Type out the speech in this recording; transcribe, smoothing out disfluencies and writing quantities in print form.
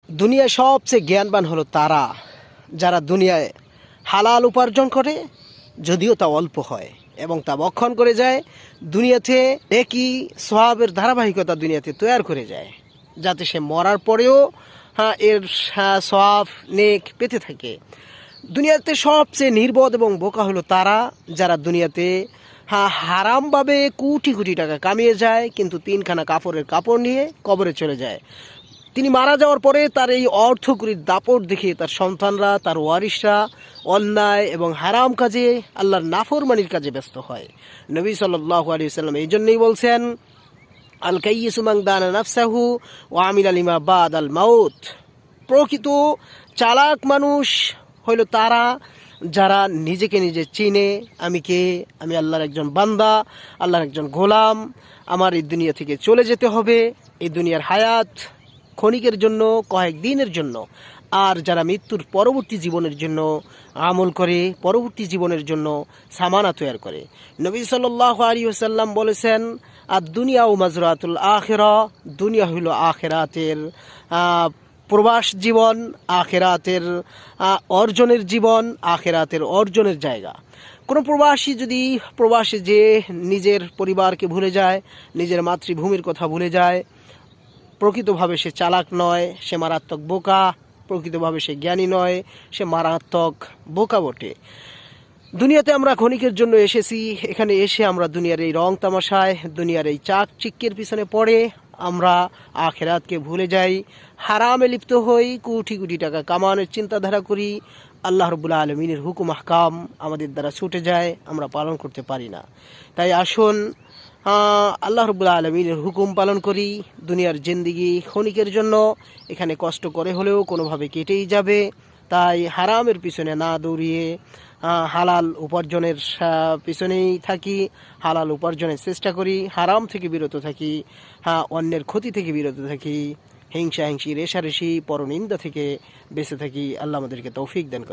দুনিয়ায় সবচেয়ে জ্ঞানবান হলো তারা যারা দুনিয়ায় হালাল উপার্জন করে, যদিও তা অল্প হয় এবং তা বক্ষণ করে যায়। দুনিয়াতে একই সওয়াবের ধারাবাহিকতা দুনিয়াতে তৈরি করে যায়, যাতে সে মরার পরেও এর সওয়াব নেক পেতে থাকে। দুনিয়াতে সবচেয়ে নির্বোধ এবং বোকা হলো তারা যারা দুনিয়াতে হারামভাবে কোটি কোটি টাকা কামিয়ে যায়, কিন্তু তিনখানা কাপড়ের কাপড় নিয়ে কবরে চলে যায়। তিনি মারা যাওয়ার পরে তার এই অর্থকরীর দাপট দেখে তার সন্তানরা, তার ওয়ারিসরা অন্যায় এবং হারাম কাজে, আল্লাহর নাফরমানির কাজে ব্যস্ত হয়। নবী সাল্লাল্লাহু আলাইহি ওয়াসাল্লাম এই জন্যই বলছেন, আল কাইয়িসু মান দানা নাফসাহু ওয়া আমিলা লিমা বাদাল মাউত। প্রকৃত চালাক মানুষ হইল তারা যারা নিজেকে নিজে চিনে, আমি কে, আমি আল্লাহর একজন বান্দা, আল্লাহর একজন গোলাম, আমার এই দুনিয়া থেকে চলে যেতে হবে। এই দুনিয়ার হায়াত ক্ষণিকের জন্য, কয়েক দিনের জন্য। আর যারা মৃত্যুর পরবর্তী জীবনের জন্য আমল করে, পরবর্তী জীবনের জন্য সামানা তৈরি করে। নবী সাল্লাল্লাহু আলাইহি ওয়াসাল্লাম বলেছেন, আর দুনিয়া ও মাজরাতুল আখিরা, দুনিয়া হইল আখিরাতের প্রবাস জীবন, আখিরাতের অর্জনের জীবন, আখিরাতের অর্জনের জায়গা। কোনো প্রবাসী যদি প্রবাসে যে নিজের পরিবারকে ভুলে যায়, নিজের মাতৃভূমির কথা ভুলে যায়, প্রকৃতভাবে সে চালাক নয়, সে মারাত্মক বোকা। প্রকৃতভাবে সে জ্ঞানী নয়, সে মারাত্মক বোকা বটে। দুনিয়াতে আমরা ক্ষণিকের জন্য এসেছি। এখানে এসে আমরা দুনিয়ার এই রং তামাশায়, দুনিয়ার এই চাকচিক্যের পিছনে পড়ে আমরা আখিরাতকে ভুলে যাই, হারামে লিপ্ত হই, কোটি কোটি টাকা কামানোর চিন্তাধারা করি। আল্লাহ রাব্বুল আলামিনের হুকুম আহকাম আমাদের দ্বারা ছুটে যায়, আমরা পালন করতে পারি না। তাই আসুন আল্লাহ রাব্বুল আলামিনের হুকুম পালন করি। দুনিয়ার জিন্দেগি ক্ষণিকের জন্য, এখানে কষ্ট করে হলেও কোনোভাবে কেটেই যাবে। তাই হারামের পিছনে না দৌড়িয়ে হালাল উপার্জনের পিছনেই থাকি, হালাল উপার্জনের চেষ্টা করি, হারাম থেকে বিরত থাকি, অন্যের ক্ষতি থেকে বিরত থাকি, হিংসা হিংসি রেষারেষি পরনিন্দা থেকে বেঁচে থাকি। আল্লাহ আমাদেরকে তৌফিক দান করেন।